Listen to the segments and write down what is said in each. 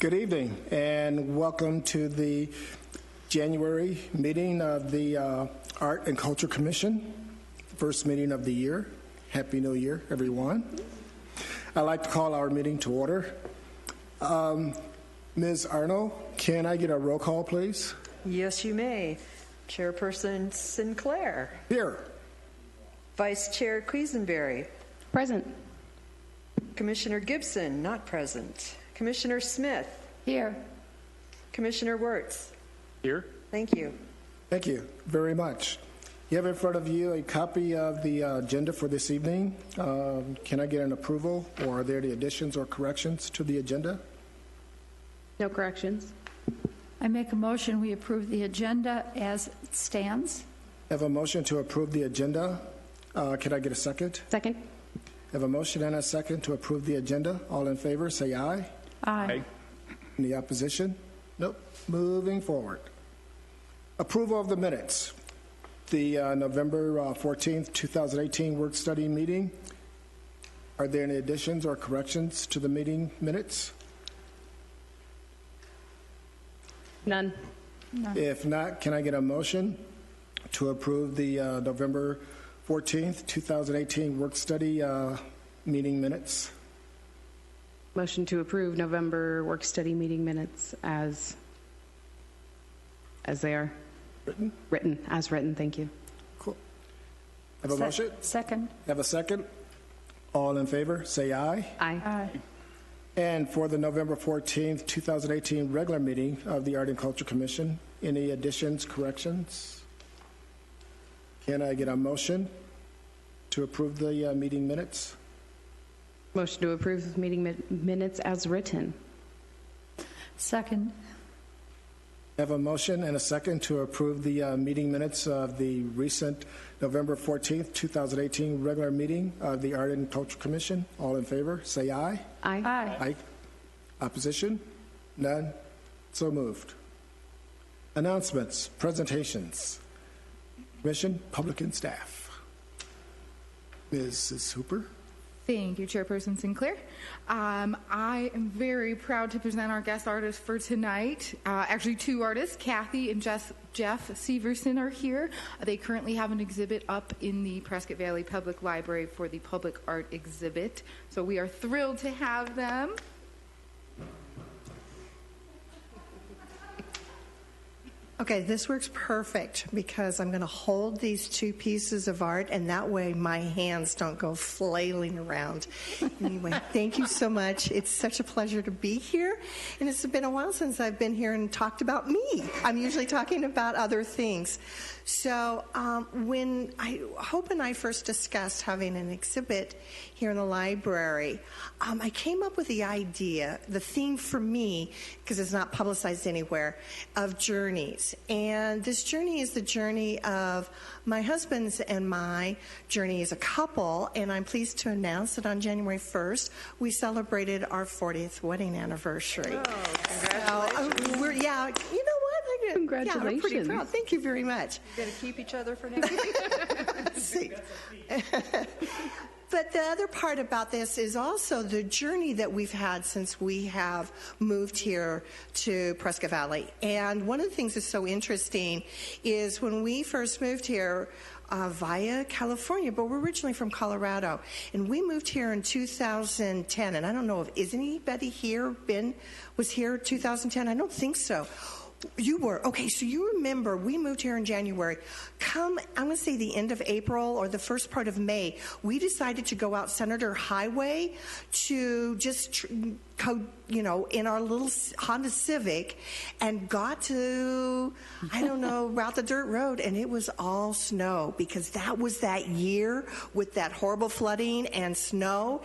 Good evening, and welcome to the January meeting of the Art and Culture Commission, first meeting of the year. Happy New Year, everyone. I'd like to call our meeting to order. Ms. Arnold, can I get a roll call, please? Yes, you may. Chairperson Sinclair. Here. Vice Chair Quisenberry. Present. Commissioner Gibson, not present. Commissioner Smith. Here. Commissioner Wirtz. Here. Thank you. Thank you very much. You have in front of you a copy of the agenda for this evening. Can I get an approval, or are there any additions or corrections to the agenda? No corrections. I make a motion we approve the agenda as it stands. I have a motion to approve the agenda. Can I get a second? Second. I have a motion and a second to approve the agenda. All in favor, say aye. Aye. Any opposition? Nope. Moving forward. Approval of the minutes. The November 14th, 2018 work study meeting. Are there any additions or corrections to the meeting minutes? None. If not, can I get a motion to approve the November 14th, 2018 work study meeting minutes? Motion to approve November work study meeting minutes as they are. Written, as written, thank you. Cool. Have a motion? Second. Have a second? All in favor, say aye. Aye. Aye. And for the November 14th, 2018 regular meeting of the Art and Culture Commission, any additions, corrections? Can I get a motion to approve the meeting minutes? Motion to approve meeting minutes as written. Second. I have a motion and a second to approve the meeting minutes of the recent November 14th, 2018 regular meeting of the Art and Culture Commission. All in favor, say aye. Aye. Aye. Aye. Opposition? None? So moved. Announcements, presentations, Commission, public, and staff. Mrs. Hooper? Thank you, Chairperson Sinclair. I am very proud to present our guest artists for tonight. Actually, two artists, Kathy and Jeff Severson, are here. They currently have an exhibit up in the Prescott Valley Public Library for the Public Art Exhibit. So we are thrilled to have them. Okay, this works perfect because I'm going to hold these two pieces of art, and that way my hands don't go flailing around. Anyway, thank you so much. It's such a pleasure to be here, and it's been a while since I've been here and talked about me. I'm usually talking about other things. So when Hope and I first discussed having an exhibit here in the library, I came up with the idea, the theme for me, because it's not publicized anywhere, of journeys. And this journey is the journey of my husband's and my journey as a couple, and I'm pleased to announce that on January 1st, we celebrated our 40th wedding anniversary. Oh, congratulations. So, you know what? Congratulations. Yeah, we're pretty proud. Thank you very much. You're going to keep each other for next week? See. But the other part about this is also the journey that we've had since we have moved here to Prescott Valley. And one of the things that's so interesting is when we first moved here via California, but we're originally from Colorado, and we moved here in 2010. And I don't know if anybody here was here 2010. I don't think so. You were. Okay, so you remember we moved here in January. I'm going to say the end of April or the first part of May, we decided to go out Senator Highway to just in our little Honda Civic, and got to, route the dirt road, and it was all snow, because that was that year with that horrible flooding and snow.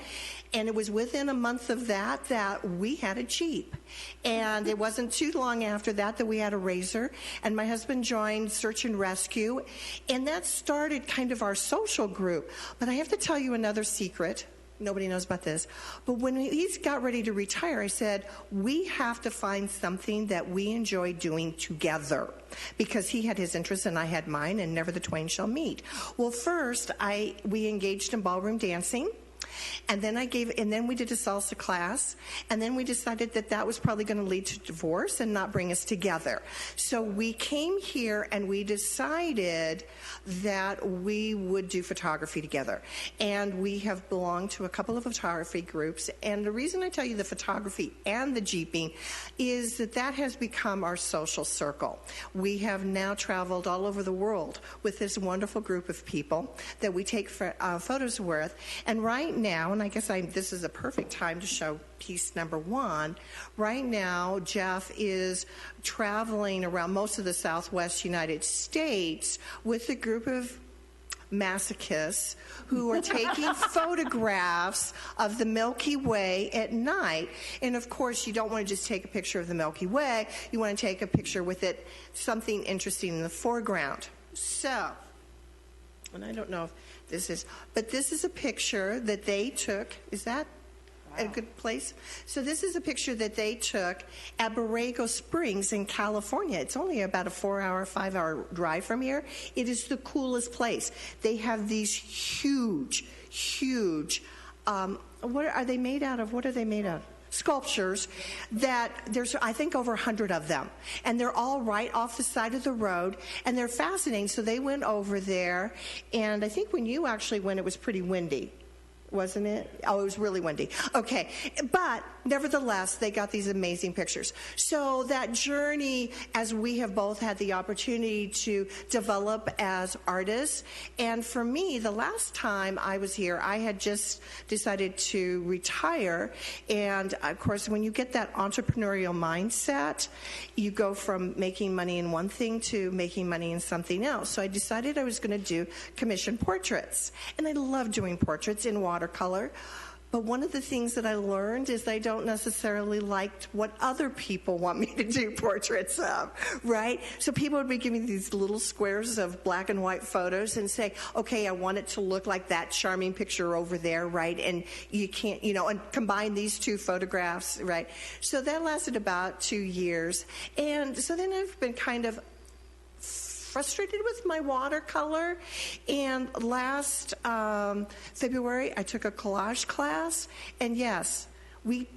And it was within a month of that we had a Jeep. And it wasn't too long after that we had a Razor. And my husband joined Search and Rescue. And that started kind of our social group. But I have to tell you another secret. Nobody knows about this. But when he got ready to retire, I said, we have to find something that we enjoy doing together. Because he had his interests and I had mine, and never the twain shall meet. Well, first, we engaged in ballroom dancing. And then we did a salsa class, and then we decided that that was probably going to lead to divorce and not bring us together. So we came here and we decided that we would do photography together. And we have belonged to a couple of photography groups. And the reason I tell you the photography and the Jeeping is that has become our social circle. We have now traveled all over the world with this wonderful group of people that we take photos with. And right now, and I guess this is a perfect time to show piece number one. Right now, Jeff is traveling around most of the Southwest United States with a group of masochists who are taking photographs of the Milky Way at night. And of course, you don't want to just take a picture of the Milky Way. You want to take a picture with it, something interesting in the foreground. So, and I don't know if this is, but this is a picture that they took. Is that a good place? So this is a picture that they took at Borrego Springs in California. It's only about a 4-hour, 5-hour drive from here. It is the coolest place. They have these huge, what are they made out of? What are they made out of? Sculptures that there's, I think, over 100 of them. And they're all right off the side of the road, and they're fascinating. So they went over there, and I think when you actually went, it was pretty windy. Wasn't it? Oh, it was really windy. Okay. But nevertheless, they got these amazing pictures. So that journey, as we have both had the opportunity to develop as artists, and for me, the last time I was here, I had just decided to retire. And of course, when you get that entrepreneurial mindset, you go from making money in one thing to making money in something else. So I decided I was going to do commission portraits. And I love doing portraits in watercolor. But one of the things that I learned is I don't necessarily like what other people want me to do portraits of, right? So people would be giving these little squares of black and white photos and say, okay, I want it to look like that charming picture over there, right? And you can't, and combine these two photographs, right? So that lasted about 2 years. And so then I've been kind of frustrated with my watercolor, and last February I took a collage class, and yes, we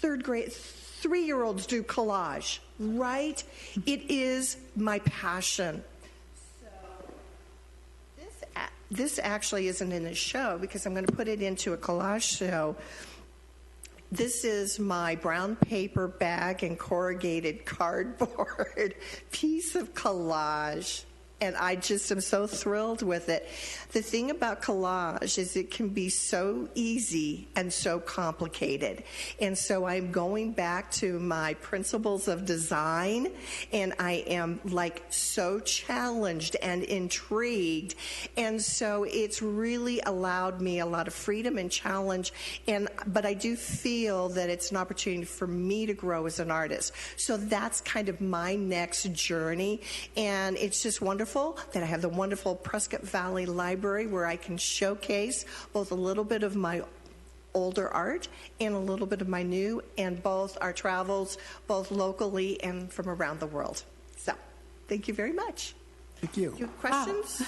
3-year-olds do collage, right? It is my passion. So this actually isn't in the show because I'm going to put it into a collage show. This is my brown paper bag and corrugated cardboard piece of collage. And I just am so thrilled with it. The thing about collage is it can be so easy and so complicated. And so I'm going back to my principles of design, and I am so challenged and intrigued. And so it's really allowed me a lot of freedom and challenge. But I do feel that it's an opportunity for me to grow as an artist. So that's kind of my next journey. And it's just wonderful that I have the wonderful Prescott Valley Library where I can showcase both a little bit of my older art and a little bit of my new, and both our travels, both locally and from around the world. So, thank you very much. Thank you. You have questions?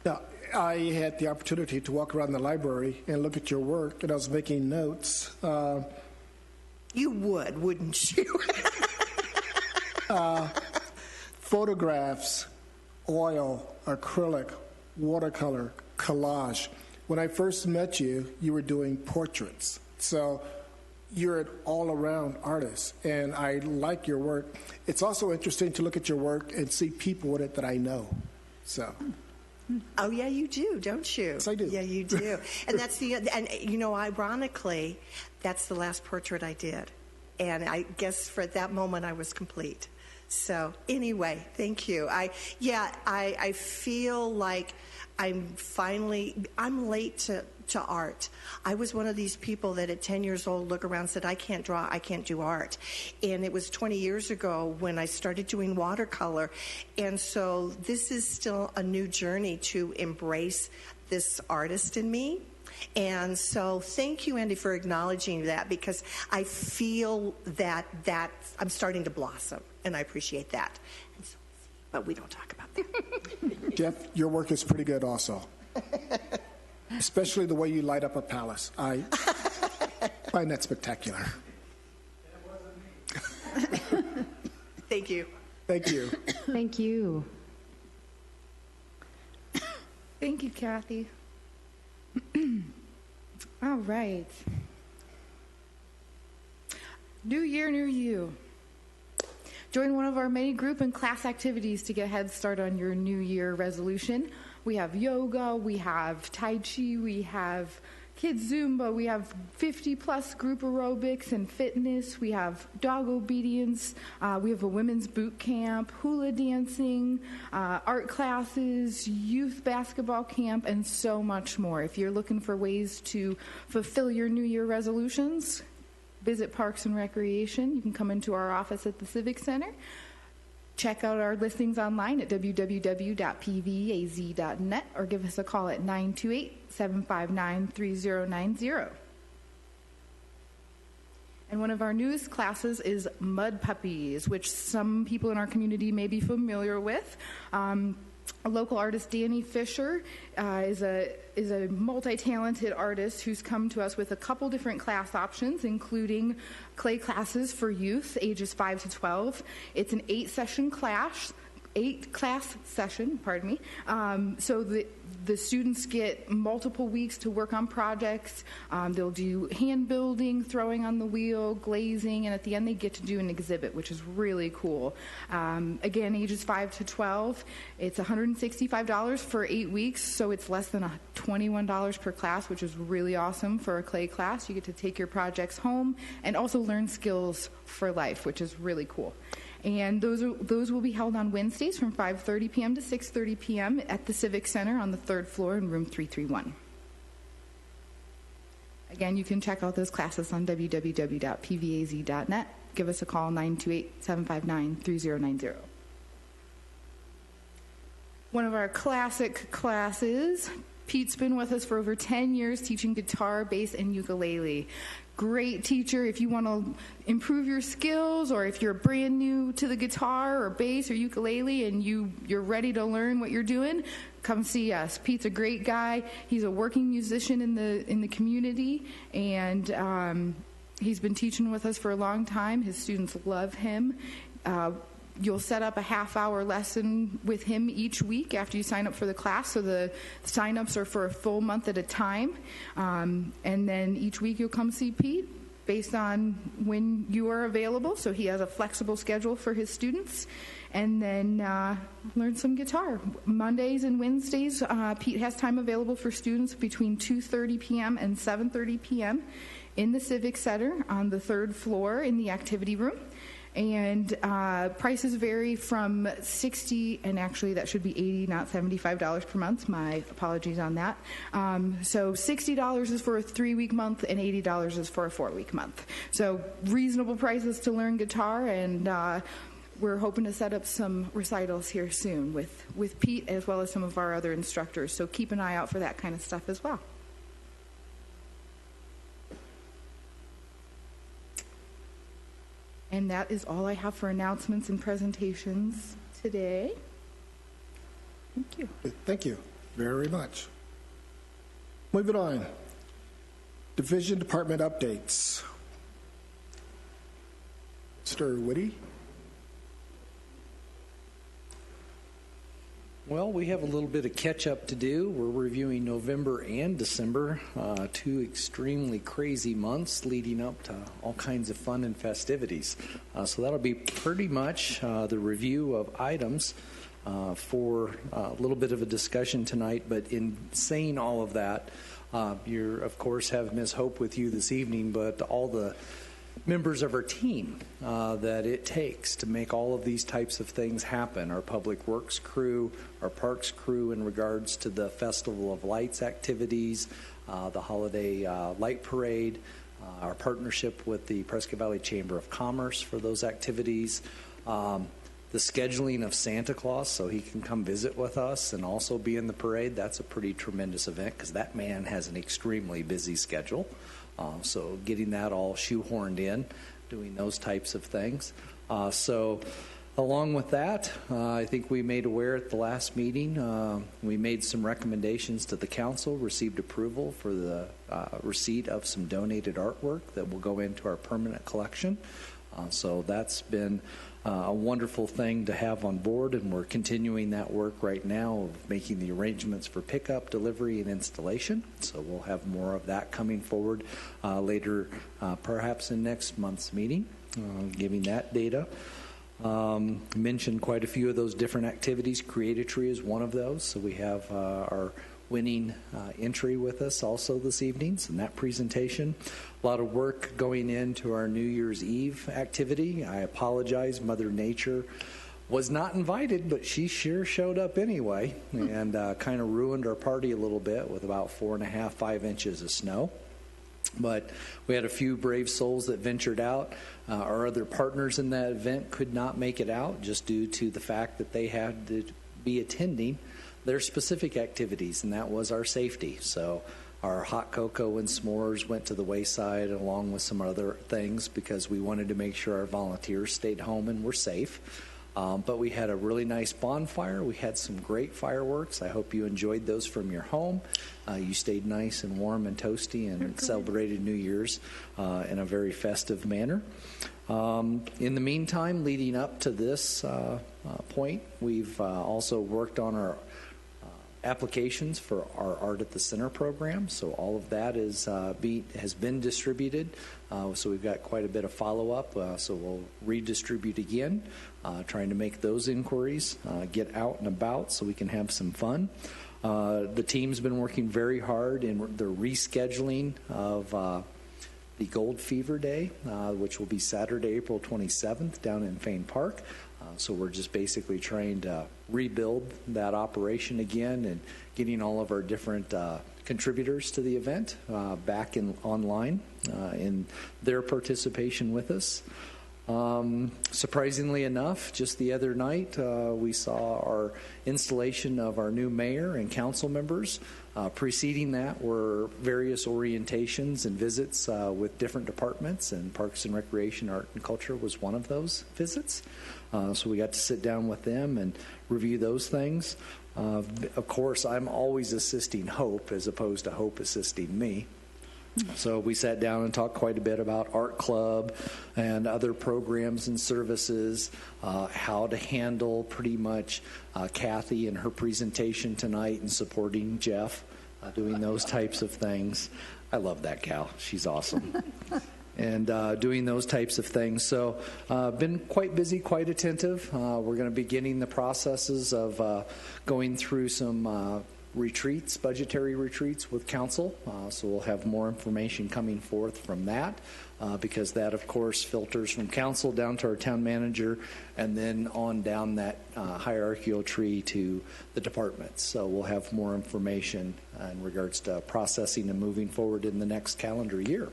Yeah, I had the opportunity to walk around the library and look at your work, and I was making notes. You would, wouldn't you? Photographs, oil, acrylic, watercolor, collage. When I first met you, you were doing portraits. So you're an all-around artist, and I like your work. It's also interesting to look at your work and see people in it that I know. So. Oh, yeah, you do, don't you? Yes, I do. Yeah, you do. And ironically, that's the last portrait I did. And I guess for that moment I was complete. So anyway, thank you. I feel like I'm late to art. I was one of these people that at 10 years old look around and said, I can't draw, I can't do art. And it was 20 years ago when I started doing watercolor. And so this is still a new journey to embrace this artist in me. And so thank you, Andy, for acknowledging that, because I feel that I'm starting to blossom, and I appreciate that. And so, but we don't talk about that. Jeff, your work is pretty good also. especially the way you light up a palace. I find that spectacular. Thank you. Thank you. Thank you. Thank you, Kathy. All right. New year, new you. Join one of our many group and class activities to get a head start on your New Year resolution. We have yoga, we have Tai Chi, we have kids Zumba, we have 50-plus group aerobics and fitness, we have dog obedience, we have a women's boot camp, hula dancing, art classes, youth basketball camp, and so much more. If you're looking for ways to fulfill your New Year resolutions, visit Parks and Recreation. You can come into our office at the Civic Center. Check out our listings online at www.pvaz.net or give us a call at 928-759-3090. And one of our newest classes is Mud Puppies, which some people in our community may be familiar with. A local artist, Danny Fisher, is a multi-talented artist who's come to us with a couple different class options, including clay classes for youth ages 5 to 12. It's an 8-session class. 8-class session, so the students get multiple weeks to work on projects. They'll do hand building, throwing on the wheel, glazing, and at the end they get to do an exhibit, which is really cool. Again, ages 5 to 12. It's $165 for 8 weeks, so it's less than $21 per class, which is really awesome for a clay class. You get to take your projects home and also learn skills for life, which is really cool. And those will be held on Wednesdays from 5:30 p.m. to 6:30 p.m. at the Civic Center on the 3rd floor in room 331. Again, you can check out those classes on www.pvaz.net. Give us a call, 928-759-3090. One of our classic classes, Pete's been with us for over 10 years teaching guitar, bass, and ukulele. Great teacher if you want to improve your skills, or if you're brand new to the guitar or bass or ukulele and you're ready to learn what you're doing, come see us. Pete's a great guy. He's a working musician in the community, and he's been teaching with us for a long time. His students love him. You'll set up a half-hour lesson with him each week after you sign up for the class. So the sign-ups are for a full month at a time. And then each week you'll come see Pete based on when you are available. So he has a flexible schedule for his students. And then learn some guitar. Mondays and Wednesdays, Pete has time available for students between 2:30 p.m. and 7:30 p.m. in the Civic Center on the 3rd floor in the activity room. And prices vary from $60, and actually that should be $80, not $75 per month. My apologies on that. So $60 is for a 3-week month, and $80 is for a 4-week month. So reasonable prices to learn guitar, and we're hoping to set up some recitals here soon with Pete as well as some of our other instructors. So keep an eye out for that kind of stuff as well. And that is all I have for announcements and presentations today. Thank you. Thank you very much. Moving on. Division Department updates. Mr. Witty. Well, we have a little bit of catch-up to do. We're reviewing November and December, 2 extremely crazy months leading up to all kinds of fun and festivities. So that'll be pretty much the review of items for a little bit of a discussion tonight. But in saying all of that, you, of course, have Ms. Hope with you this evening, but all the members of our team that it takes to make all of these types of things happen. Our Public Works crew, our Parks crew in regards to the Festival of Lights activities, the Holiday Light Parade, our partnership with the Prescott Valley Chamber of Commerce for those activities, the scheduling of Santa Claus so he can come visit with us and also be in the parade. That's a pretty tremendous event because that man has an extremely busy schedule. So getting that all shoehorned in, doing those types of things. So Along with that, I think we made aware at the last meeting, we made some recommendations to the council, received approval for the receipt of some donated artwork that will go into our permanent collection. So that's been a wonderful thing to have on board, and we're continuing that work right now of making the arrangements for pickup, delivery, and installation. So we'll have more of that coming forward later, perhaps in next month's meeting, giving that data. Mentioned quite a few of those different activities. Creatory is one of those. So we have our winning entry with us also this evening in that presentation. A lot of work going into our New Year's Eve activity. I apologize, Mother Nature was not invited, but she sure showed up anyway and kind of ruined our party a little bit with about 4.5, 5 inches of snow. But we had a few brave souls that ventured out. Our other partners in that event could not make it out just due to the fact that they had to be attending their specific activities, and that was our safety. So our hot cocoa and s'mores went to the wayside along with some other things because we wanted to make sure our volunteers stayed home and were safe. But we had a really nice bonfire. We had some great fireworks. I hope you enjoyed those from your home. You stayed nice and warm and toasty and celebrated New Year's in a very festive manner. In the meantime, leading up to this point, we've also worked on our applications for our Art at the Center program. So all of that has been distributed. So we've got quite a bit of follow-up. So we'll redistribute again, trying to make those inquiries, get out and about so we can have some fun. The team's been working very hard in the rescheduling of the Gold Fever Day, which will be Saturday, April 27th down in Fane Park. So we're just basically trying to rebuild that operation again and getting all of our different contributors to the event back online in their participation with us. Surprisingly enough, just the other night, we saw our installation of our new mayor and council members. Preceding that were various orientations and visits with different departments, and Parks and Recreation, Art and Culture was one of those visits. So we got to sit down with them and review those things. Of course, I'm always assisting Hope as opposed to Hope assisting me. So we sat down and talked quite a bit about Art Club and other programs and services, how to handle pretty much Kathy and her presentation tonight and supporting Jeff, doing those types of things. I love that gal. She's awesome. And doing those types of things. So been quite busy, quite attentive. We're going to be beginning the processes of going through some retreats, budgetary retreats with council. So we'll have more information coming forth from that because that, of course, filters from council down to our town manager and then on down that hierarchical tree to the departments. So we'll have more information in regards to processing and moving forward in the next calendar year.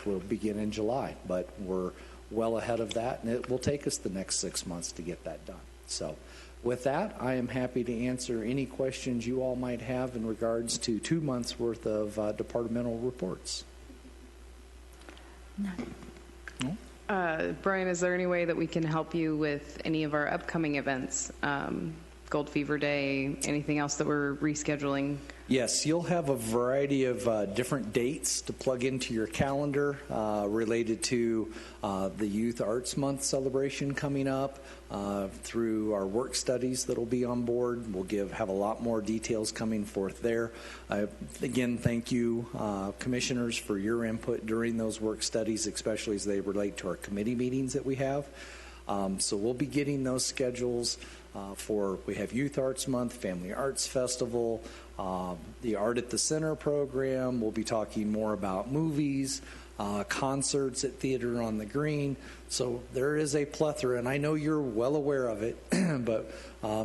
We'll begin in July, but we're well ahead of that, and it will take us the next 6 months to get that done. So with that, I am happy to answer any questions you all might have in regards to 2 months' worth of departmental reports. Brian, is there any way that we can help you with any of our upcoming events? Gold Fever Day, anything else that we're rescheduling? Yes, you'll have a variety of different dates to plug into your calendar related to the Youth Arts Month celebration coming up through our work studies that'll be on board. We'll have a lot more details coming forth there. Again, thank you, commissioners, for your input during those work studies, especially as they relate to our committee meetings that we have. So we'll be getting those schedules we have Youth Arts Month, Family Arts Festival, the Art at the Center program. We'll be talking more about movies, concerts at Theater on the Green. So there is a plethora, and I know you're well aware of it, but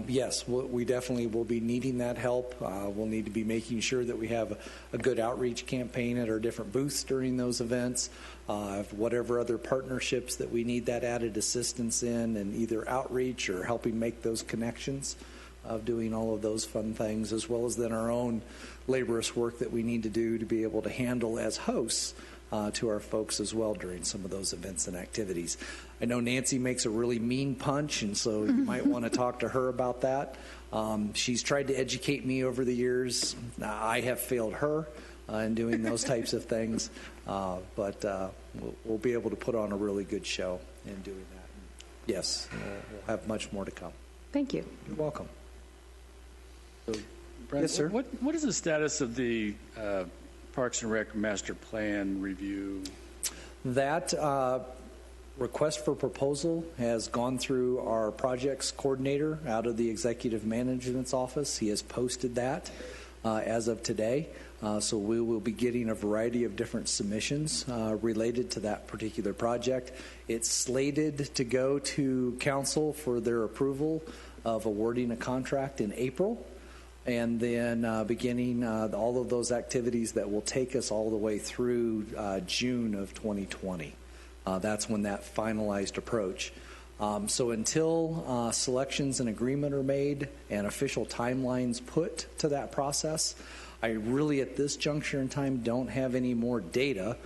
yes, we definitely will be needing that help. We'll need to be making sure that we have a good outreach campaign at our different booths during those events, whatever other partnerships that we need that added assistance in, and either outreach or helping make those connections of doing all of those fun things, as well as then our own laborious work that we need to do to be able to handle as hosts to our folks as well during some of those events and activities. I know Nancy makes a really mean punch, and so you might want to talk to her about that. She's tried to educate me over the years. I have failed her in doing those types of things, but we'll be able to put on a really good show in doing that. Yes, we'll have much more to come. Thank you. You're welcome. Brent, Yes, sir. What is the status of the Parks and Rec Master Plan review? That request for proposal has gone through our projects coordinator out of the executive management's office. He has posted that as of today. So we will be getting a variety of different submissions related to that particular project. It's slated to go to council for their approval of awarding a contract in April, and then beginning all of those activities that will take us all the way through June of 2020. That's when that finalized approach. So until selections and agreement are made and official timelines put to that process, I really at this juncture in time don't have any more data,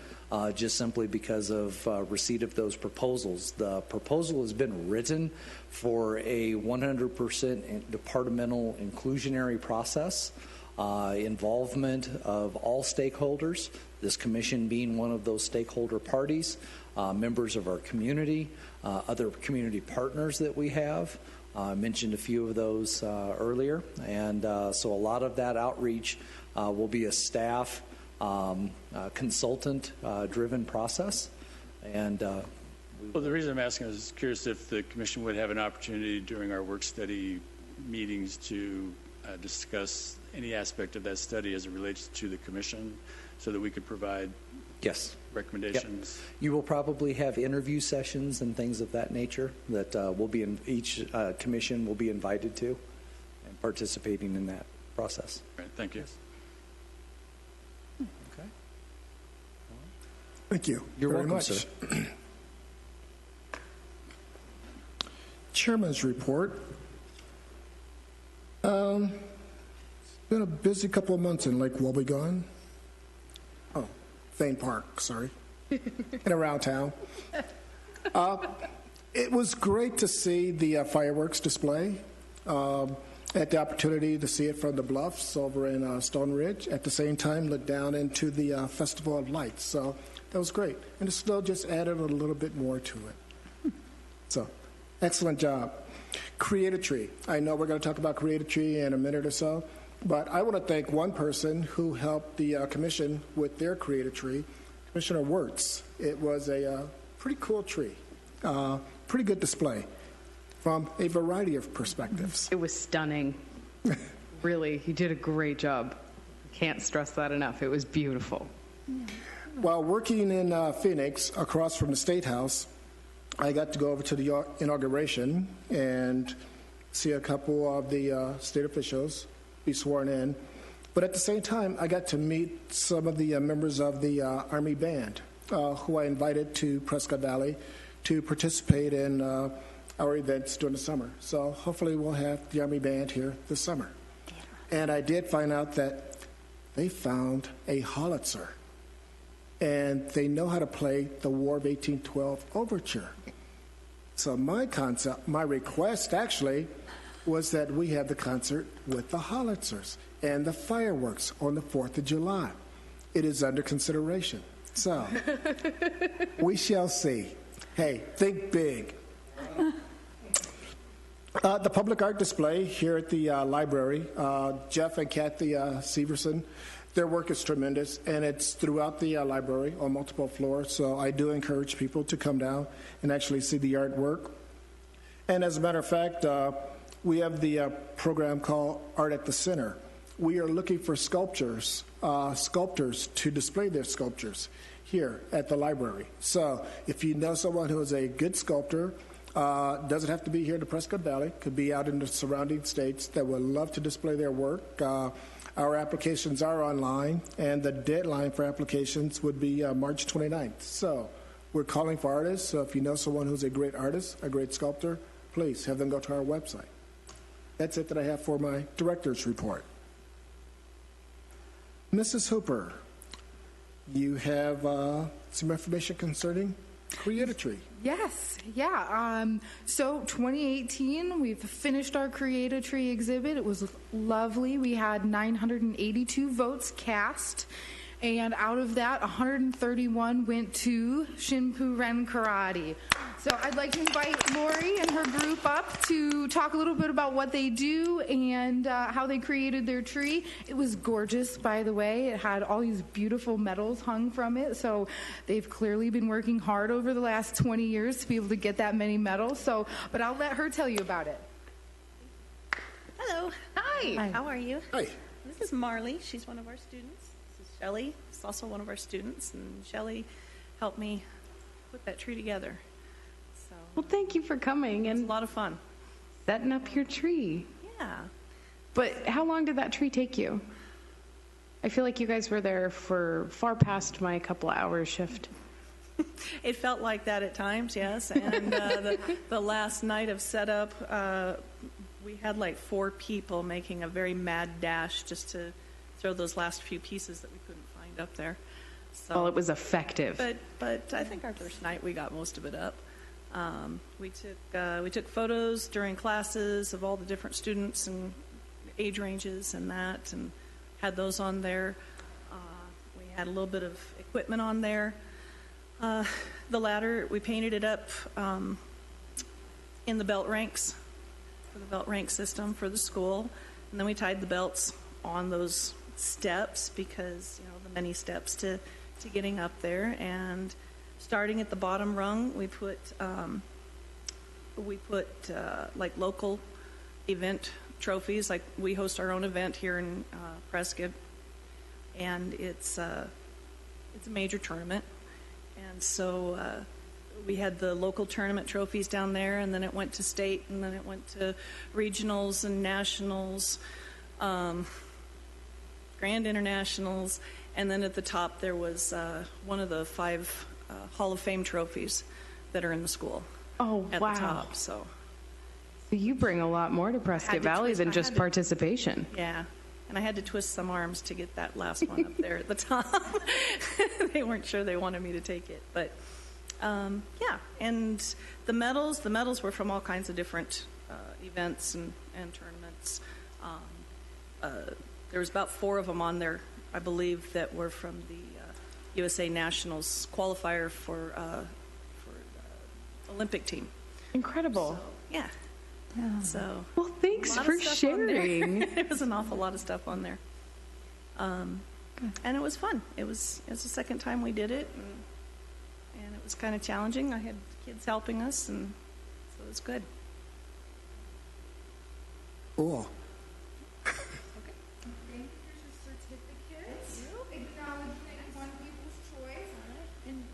just simply because of receipt of those proposals. The proposal has been written for a 100% departmental inclusionary process, involvement of all stakeholders, this commission being one of those stakeholder parties, members of our community, other community partners that we have. I mentioned a few of those earlier, and so a lot of that outreach will be a staff consultant-driven process. And Well, the reason I'm asking is curious if the commission would have an opportunity during our work study meetings to discuss any aspect of that study as it relates to the commission, so that we could provide yes, recommendations. yep. You will probably have interview sessions and things of that nature that will be in each commission will be invited to and participating in that process. All right, thank you. Okay. Thank you. You're very welcome, much. sir. Chairman's report. It's been a busy couple of months in Lake Wobegon. Oh, Thane Park, sorry. And around town. It was great to see the fireworks display. Had the opportunity to see it from the bluffs over in Stone Ridge. At the same time, look down into the Festival of Lights. So that was great. And the snow just added a little bit more to it. So, excellent job. Create a Tree. I know we're going to talk about Create a Tree in a minute or so, but I want to thank one person who helped the commission with their Create a Tree, Commissioner Wirtz. It was a pretty cool tree. Pretty good display from a variety of perspectives. It was stunning. Really, you did a great job. Can't stress that enough. It was beautiful. While working in Phoenix, across from the State House, I got to go over to the inauguration and see a couple of the state officials be sworn in. But at the same time, I got to meet some of the members of the Army Band, who I invited to Prescott Valley to participate in our events during the summer. So hopefully we'll have the Army Band here this summer. And I did find out that they found a Howitzer, and they know how to play the War of 1812 Overture. So my request actually was that we have the concert with the Howitzers and the fireworks on the 4th of July. It is under consideration. So we shall see. Hey, think big. The public art display here at the library, Jeff and Kathy Severson, their work is tremendous, and it's throughout the library on multiple floors, so I do encourage people to come down and actually see the artwork. And as a matter of fact, we have the program called Art at the Center. We are looking for sculptors to display their sculptures here at the library. So if you know someone who is a good sculptor, doesn't have to be here in the Prescott Valley, could be out in the surrounding states that would love to display their work. Our applications are online, and the deadline for applications would be March 29th. So we're calling for artists, so if you know someone who's a great artist, a great sculptor, please have them go to our website. That's it that I have for my director's report. Mrs. Hooper, you have some information concerning Create a Tree. Yes, yeah. So 2018, we've finished our Create a Tree exhibit. It was lovely. We had 982 votes cast, and out of that, 131 went to Shin Ren Karate. So I'd like to invite Lori and her group up to talk a little bit about what they do and how they created their tree. It was gorgeous, by the way. It had all these beautiful medals hung from it. So they've clearly been working hard over the last 20 years to be able to get that many medals. But I'll let her tell you about it. Hello. Hi. How are you? Hi. This is Marley. She's one of our students. This is Shelly. She's also one of our students. And Shelly helped me put that tree together. So Well, thank you for coming it's a and lot of fun. setting up your tree. Yeah. But how long did that tree take you? I feel like you guys were there for far past my couple of hours shift. It felt like that at times, yes. And the last night of setup, we had like 4 people making a very mad dash just to throw those last few pieces that we couldn't find up there. So, Well, it was effective. But I think our first night we got most of it up. We took photos during classes of all the different students and age ranges and that, and had those on there. We had a little bit of equipment on there. The ladder, we painted it up in the belt ranks for the belt rank system for the school, and then we tied the belts on those steps because the many steps to getting up there. And starting at the bottom rung, we put like local event trophies. Like we host our own event here in Prescott, and it's a major tournament. And so we had the local tournament trophies down there, and then it went to state, and then it went to regionals and nationals, grand internationals, and then at the top there was one of the 5 Hall of Fame trophies that are in the school. Oh, at wow. the top. So You bring a lot more to Prescott Valley than just participation. yeah. And I had to twist some arms to get that last one up there at the top. They weren't sure they wanted me to take it. But, yeah. And the medals were from all kinds of different events and tournaments. There was about 4 of them on there, I believe, that were from the USA Nationals qualifier for the Olympic team. Incredible. So, yeah. So Well, thanks for sharing. There was an awful lot of stuff on there, and it was fun. It was the second time we did it, and it was kind of challenging. I had kids helping us, and so it was good. Cool.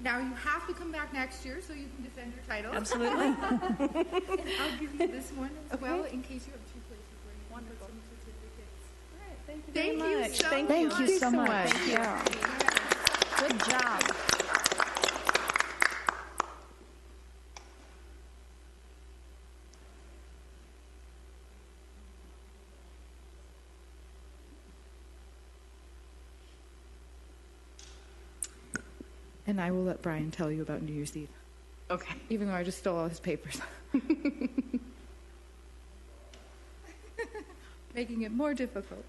Now you have to come back next year so you can defend your title. Absolutely. And I'll give you this one as well in case you have 2 places where you want to put some certificates. All right, thank you very much. Thank you so much. Thank you so much. Good job. And I will let Brian tell you about New Year's Eve, Okay. even though I just stole all his papers. Making it more difficult.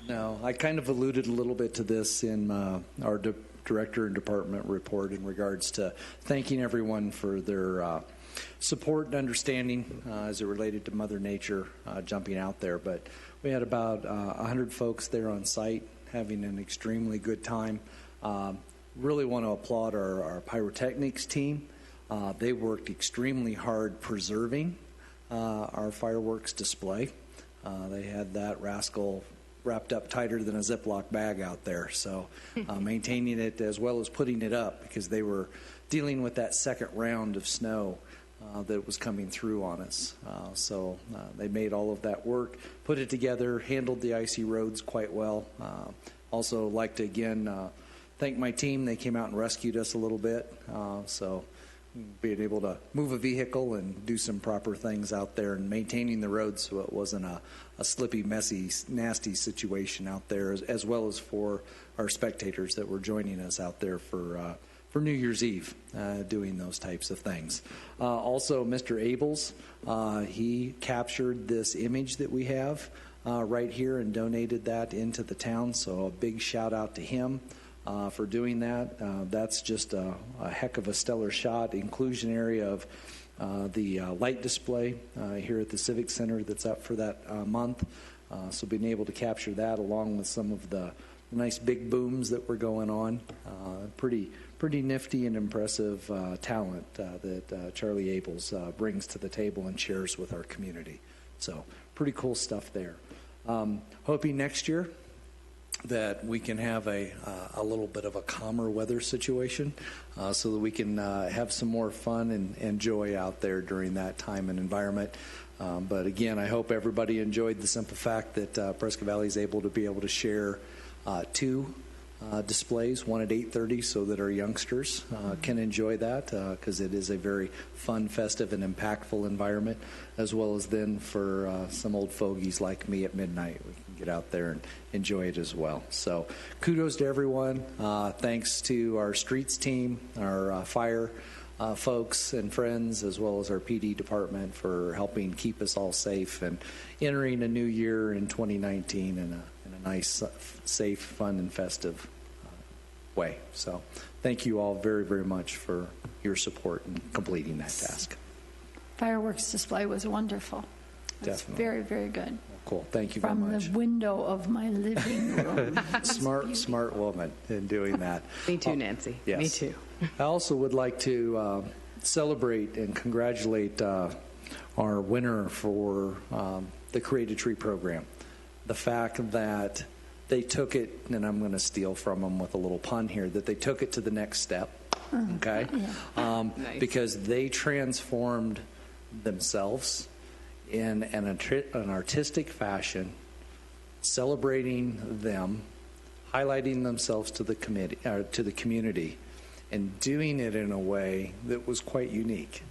No, I kind of alluded a little bit to this in our director and department report in regards to thanking everyone for their support and understanding as it related to Mother Nature jumping out there. But we had about 100 folks there on site having an extremely good time. Really want to applaud our pyrotechnics team. They worked extremely hard preserving our fireworks display. They had that rascal wrapped up tighter than a Ziploc bag out there. So maintaining it as well as putting it up because they were dealing with that second round of snow that was coming through on us. So they made all of that work, put it together, handled the icy roads quite well. Also like to, again, thank my team. They came out and rescued us a little bit. So being able to move a vehicle and do some proper things out there and maintaining the roads so it wasn't a slippy, messy, nasty situation out there, as well as for our spectators that were joining us out there for New Year's Eve, doing those types of things. Also, Mr. Abels, he captured this image that we have right here and donated that into the town, so a big shout out to him for doing that. That's just a heck of a stellar shot. Inclusion area of the light display here at the Civic Center that's up for that month. So being able to capture that along with some of the nice big booms that were going on, pretty nifty and impressive talent that Charlie Abels brings to the table and shares with our community. So pretty cool stuff there. Hoping next year that we can have a little bit of a calmer weather situation so that we can have some more fun and joy out there during that time and environment. But again, I hope everybody enjoyed the simple fact that Prescott Valley is able to share two displays, one at 8:30, so that our youngsters can enjoy that, because it is a very fun, festive, and impactful environment, as well as then for some old fogies like me at midnight. We can get out there and enjoy it as well. So kudos to everyone. Thanks to our streets team, our fire folks and friends, as well as our PD department for helping keep us all safe and entering a new year in 2019 in a nice, safe, fun, and festive way. So thank you all very, very much for your support in completing that task. Fireworks display was wonderful. It's Definitely. very, very good. Cool. Thank you very From much. the window of my living room. Smart woman in doing that. Me too, Nancy. Yes. Me too. I also would like to celebrate and congratulate our winner for the Create a Tree program. The fact that they took it, and I'm going to steal from them with a little pun here, that they took it to the next step, okay? Nice. Because they transformed themselves in an artistic fashion, celebrating them, highlighting themselves to the community, and doing it in a way that was quite unique.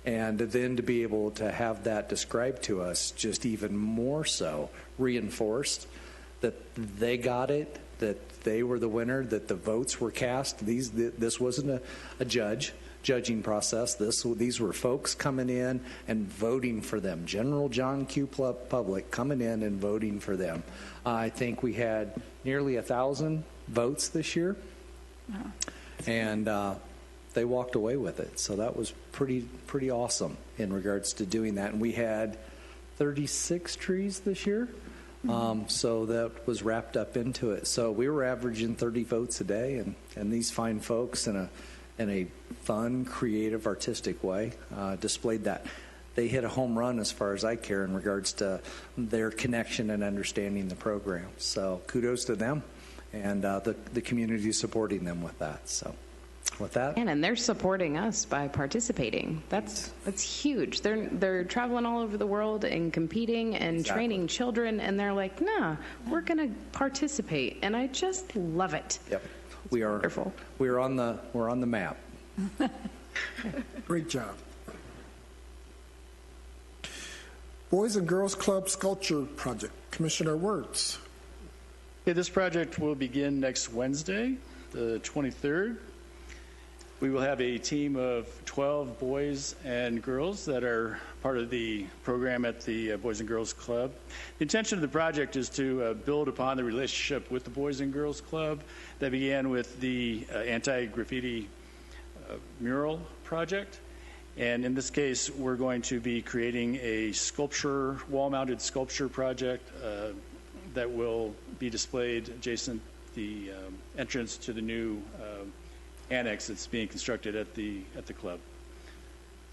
And then to be able to have that described to us just even more so reinforced that they got it, that they were the winner, that the votes were cast. This wasn't a judging process. These were folks coming in and voting for them. General John Q. public coming in and voting for them. I think we had nearly 1,000 votes this year, and they walked away with it. So that was pretty awesome in regards to doing that. And we had 36 trees this year. So that was wrapped up into it. So we were averaging 30 votes a day, and these fine folks in a fun, creative, artistic way displayed that. They hit a home run as far as I care in regards to their connection and understanding the program. So kudos to them and the community supporting them with that. So with that, And they're supporting us by participating. That's huge. They're traveling all over the world and competing and training children, and they're like, nah, we're going to participate, and I just love it. yep, we are wonderful. We're on the map. Great job. Boys and Girls Club Sculpture Project. Commissioner Wirtz. Okay, this project will begin next Wednesday, the 23rd. We will have a team of 12 boys and girls that are part of the program at the Boys and Girls Club. The intention of the project is to build upon the relationship with the Boys and Girls Club that began with the anti-graffiti mural project. And in this case, we're going to be creating a sculpture, wall-mounted sculpture project that will be displayed adjacent the entrance to the new annex that's being constructed at the club.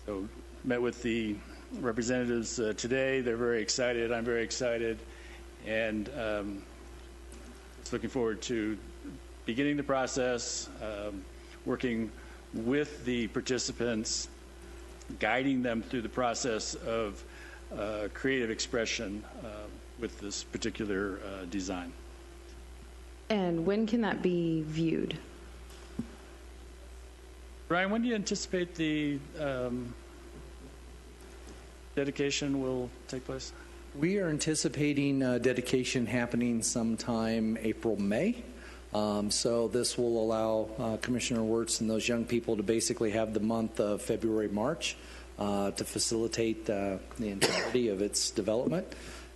So met with the representatives today. They're very excited. I'm very excited, and just looking forward to beginning the process, working with the participants, guiding them through the process of creative expression with this particular design. And when can that be viewed? Ryan, when do you anticipate the dedication will take place? We are anticipating dedication happening sometime April, May. So this will allow Commissioner Wirtz and those young people to basically have the month of February, March to facilitate the entirety of its development.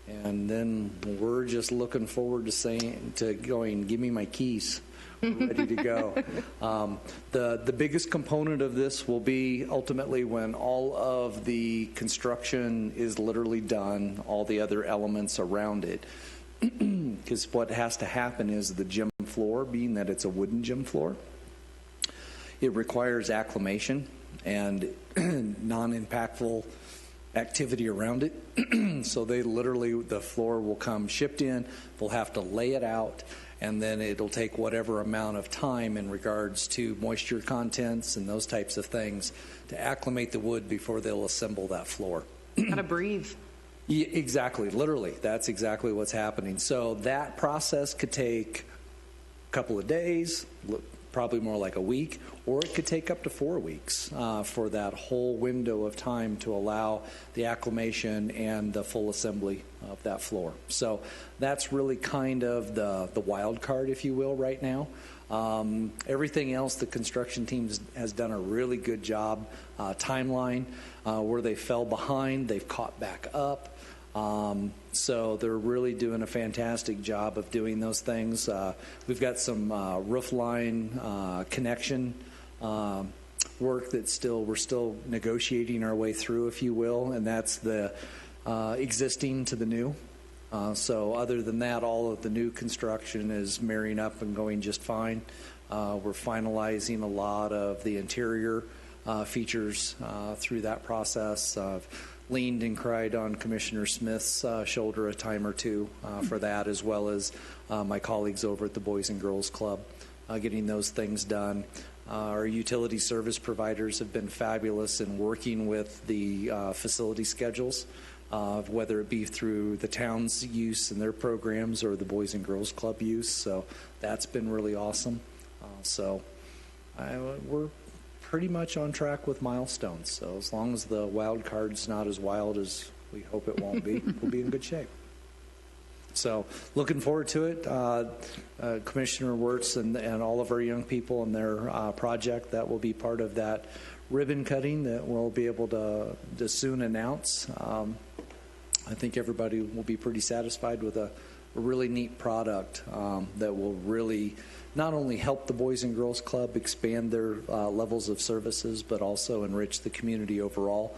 And then we're just looking forward to going, give me my keys. We're ready to go. The biggest component of this will be ultimately when all of the construction is literally done, all the other elements around it. Because what has to happen is the gym floor, being that it's a wooden gym floor, it requires acclimation and non-impactful activity around it. So the floor will come shipped in, we'll have to lay it out, and then it'll take whatever amount of time in regards to moisture contents and those types of things to acclimate the wood before they'll assemble that floor. Gotta breathe. Yeah, exactly, literally. That's exactly what's happening. So that process could take a couple of days, probably more like a week, or it could take up to 4 weeks for that whole window of time to allow the acclimation and the full assembly of that floor. So that's really kind of the wild card, if you will, right now. Everything else, the construction team has done a really good job. Timeline, where they fell behind, they've caught back up. So they're really doing a fantastic job of doing those things. We've got some roof line connection work that we're still negotiating our way through, if you will, and that's the existing to the new. So other than that, all of the new construction is marrying up and going just fine. We're finalizing a lot of the interior features through that process. Leaned and cried on Commissioner Smith's shoulder a time or two for that, as well as my colleagues over at the Boys and Girls Club getting those things done. Our utility service providers have been fabulous in working with the facility schedules, whether it be through the town's use in their programs or the Boys and Girls Club use. So that's been really awesome. We're pretty much on track with milestones. So as long as the wild card's not as wild as we hope it won't be, we'll be in good shape. So looking forward to it. Commissioner Wirtz and all of our young people and their project, that will be part of that ribbon cutting that we'll be able to soon announce. I think everybody will be pretty satisfied with a really neat product that will really not only help the Boys and Girls Club expand their levels of services, but also enrich the community overall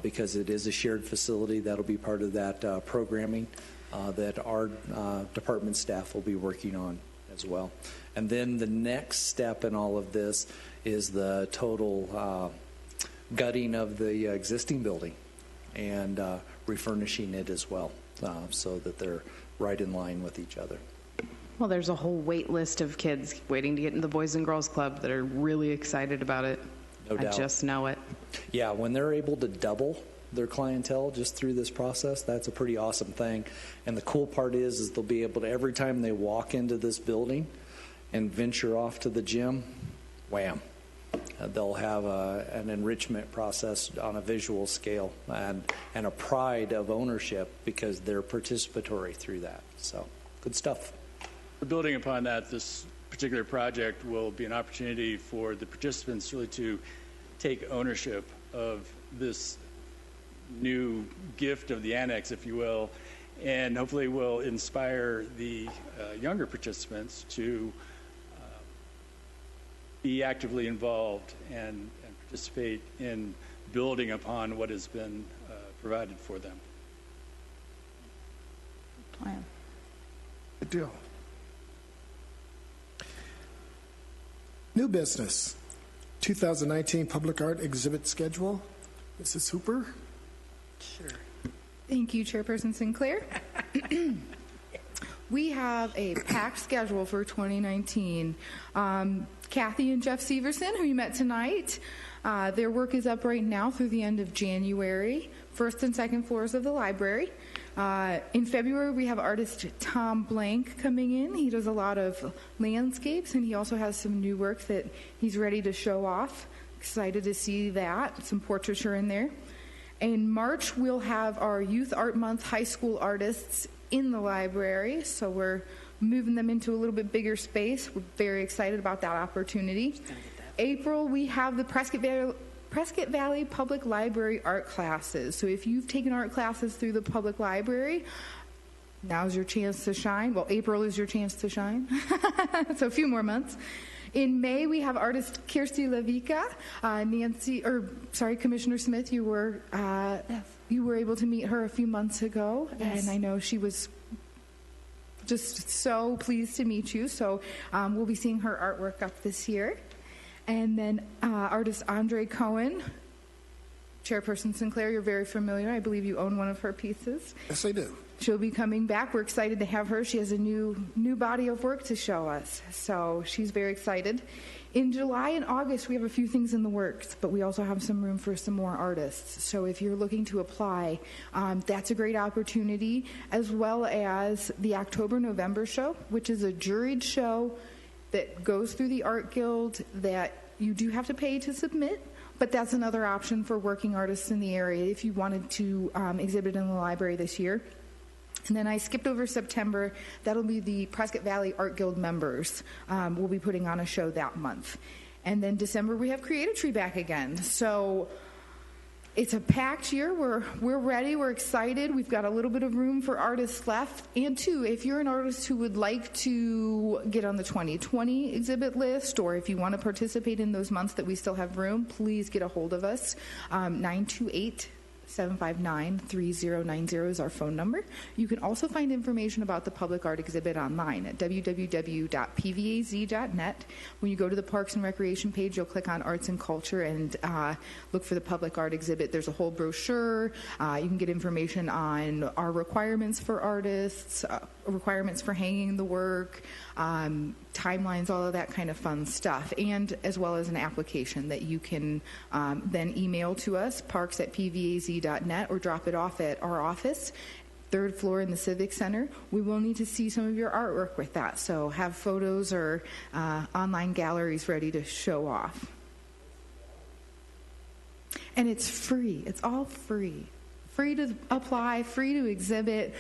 because it is a shared facility. That'll be part of that programming that our department staff will be working on as well. And then the next step in all of this is the total gutting of the existing building and refurnishing it as well so that they're right in line with each other. Well, there's a whole wait list of kids waiting to get in the Boys and Girls Club that are really excited about it. No doubt. I just know it. Yeah, when they're able to double their clientele just through this process, that's a pretty awesome thing. And the cool part is they'll be able to, every time they walk into this building and venture off to the gym, wham, they'll have an enrichment process on a visual scale and a pride of ownership because they're participatory through that. So good stuff. Building upon that, this particular project will be an opportunity for the participants really to take ownership of this new gift of the annex, if you will, and hopefully will inspire the younger participants to be actively involved and participate in building upon what has been provided for them. Plan. Good deal. New business, 2019 Public Art Exhibit Schedule. Mrs. Hooper? Sure. Thank you, Chairperson Sinclair. We have a packed schedule for 2019. Kathy and Jeff Severson, who you met tonight, their work is up right now through the end of January, first and second floors of the library. In February, we have artist Tom Blank coming in. He does a lot of landscapes, and he also has some new work that he's ready to show off Excited to see that. Some portraiture in there. In March, we'll have our Youth Art Month high school artists in the library, so we're moving them into a little bit bigger space. We're very excited about that opportunity. April, we have the Prescott Valley Public Library art classes. So if you've taken art classes through the public library, now's your chance to shine. Well, April is your chance to shine. So a few more months. In May, we have artist Kirsty Lavica. Commissioner Smith, you were able to meet her a few months ago, yes. And I know she was just so pleased to meet you. So we'll be seeing her artwork up this year. And then artist Andre Cohen, Chairperson Sinclair, you're very familiar. I believe you own one of her pieces. Yes, I do. She'll be coming back. We're excited to have her. She has a new body of work to show us, so she's very excited. In July and August, we have a few things in the works, but we also have some room for some more artists. So if you're looking to apply, that's a great opportunity, as well as the October-November show, which is a juried show that goes through the Art Guild that you do have to pay to submit. But that's another option for working artists in the area if you wanted to exhibit in the library this year. And then I skipped over September. That'll be the Prescott Valley Art Guild members. We'll be putting on a show that month. And then December, we have Creative Tree back again. So it's a packed year. We're ready. We're excited. We've got a little bit of room for artists left. And two, if you're an artist who would like to get on the 2020 exhibit list, or if you want to participate in those months that we still have room, please get a hold of us. 928-759-3090 is our phone number. You can also find information about the public art exhibit online at www.pvaz.net. When you go to the Parks and Recreation page, you'll click on Arts and Culture and look for the public art exhibit. There's a whole brochure. You can get information on our requirements for artists, requirements for hanging the work, timelines, all of that kind of fun stuff, and as well as an application that you can then email to us, parks@pvaz.net, or drop it off at our office, 3rd floor in the Civic Center. We will need to see some of your artwork with that, so have photos or online galleries ready to show off. And it's free. It's all free. Free to apply, free to exhibit,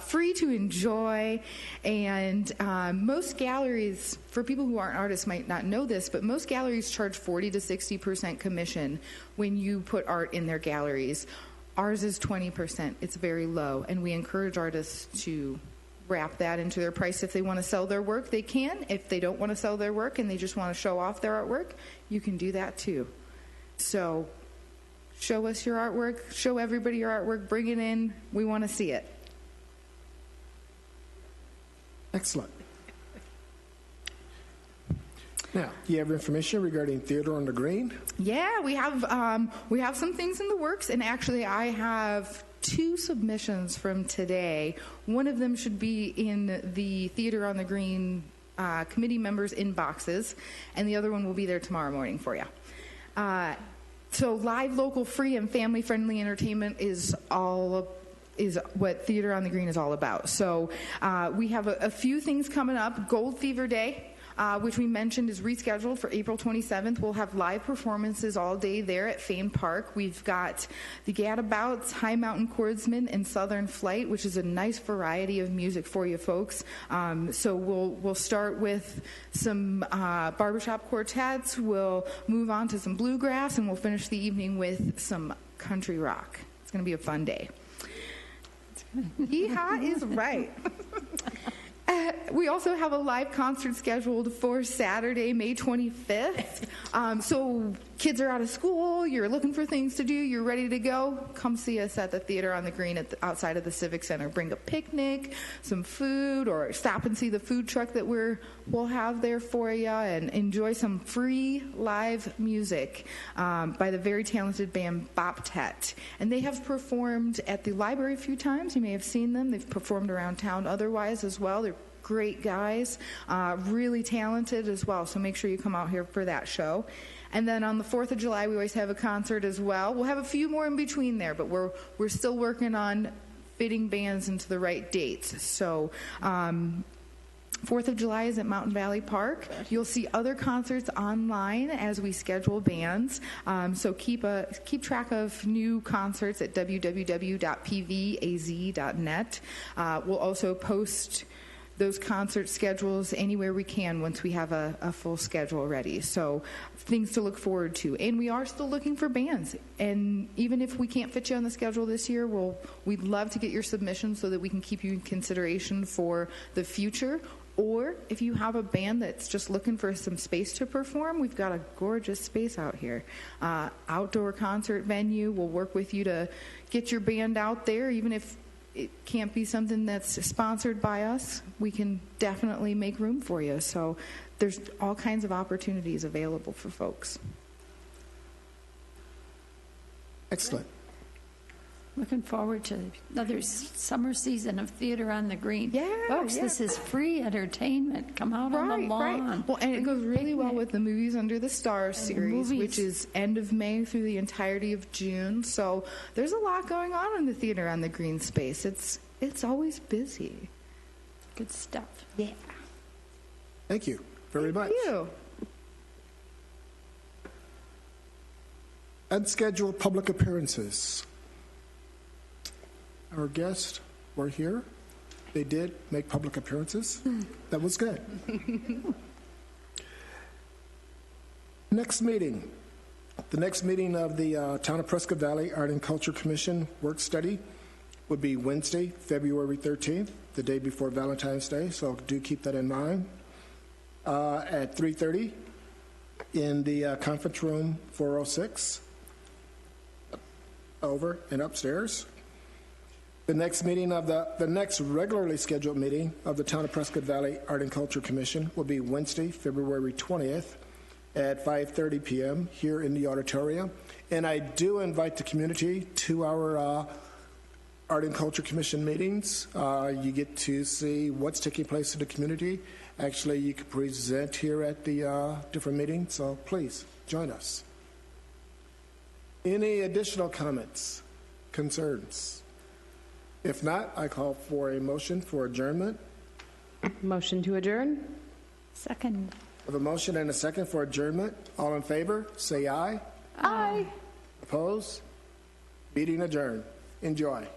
free to enjoy. And most galleries, for people who aren't artists might not know this, but most galleries charge 40 to 60% commission when you put art in their galleries. Ours is 20%. It's very low. And we encourage artists to wrap that into their price. If they want to sell their work, they can. If they don't want to sell their work and they just want to show off their artwork, you can do that too. So show us your artwork. Show everybody your artwork. Bring it in. We want to see it. Excellent. Now, do you have information regarding Theater on the Green? Yeah, we have some things in the works, and actually I have 2 submissions from today. One of them should be in the Theater on the Green committee members' inboxes, and the other one will be there tomorrow morning for you. So live, local, free, and family-friendly entertainment is what Theater on the Green is all about. So we have a few things coming up. Gold Fever Day, which we mentioned is rescheduled for April 27th. We'll have live performances all day there at Fane Park. We've got the Gadabouts, High Mountain Chordsmen, and Southern Flight, which is a nice variety of music for you folks. So we'll start with some barbershop quartets. We'll move on to some bluegrass, and we'll finish the evening with some country rock. It's going to be a fun day. Yeehaw is right. We also have a live concert scheduled for Saturday, May 25th. So kids are out of school, you're looking for things to do, you're ready to go, come see us at the Theater on the Green outside of the Civic Center. Bring a picnic, some food, or stop and see the food truck that we'll have there for you, and enjoy some free live music by the very talented band Boptet. And they have performed at the library a few times. You may have seen them. They've performed around town otherwise as well. They're great guys, really talented as well, so make sure you come out here for that show. And then on the 4th of July, we always have a concert as well. We'll have a few more in between there, but we're still working on fitting bands into the right dates. So 4th of July is at Mountain Valley Park. You'll see other concerts online as we schedule bands. So keep track of new concerts at www.pvaz.net. We'll also post those concert schedules anywhere we can once we have a full schedule ready. So things to look forward to. And we are still looking for bands. And even if we can't fit you on the schedule this year, we'd love to get your submissions so that we can keep you in consideration for the future. Or if you have a band that's just looking for some space to perform, we've got a gorgeous space out here. Outdoor concert venue. We'll work with you to get your band out there, even if it can't be something that's sponsored by us. We can definitely make room for you. So there's all kinds of opportunities available for folks. Excellent. Looking forward to another summer season of Theater on the Green. Yeah, folks, yeah. This is free entertainment. Come out on the lawn. Right. Well, and it goes really well with the Movies Under the Stars series, which is end of May through the entirety of June. So there's a lot going on in the Theater on the Green space. It's always busy. Good stuff. Yeah. Thank you very much. Thank you. Unscheduled public appearances. Our guests were here. They did make public appearances. That was good. Next meeting. The next meeting of the Town of Prescott Valley Art and Culture Commission work study would be Wednesday, February 13th, the day before Valentine's Day, so do keep that in mind, at 3:30 in the conference room 406, over and upstairs. The next meeting of the next regularly scheduled meeting of the Town of Prescott Valley Art and Culture Commission will be Wednesday, February 20th at 5:30 p.m. here in the auditorium. And I do invite the community to our Art and Culture Commission meetings. You get to see what's taking place in the community. Actually, you can present here at the different meetings, so please join us. Any additional comments, concerns? If not, I call for a motion for adjournment. Motion to adjourn? Second. With a motion and a second for adjournment, all in favor, say aye. Aye. Opposed? Meeting adjourned. Enjoy.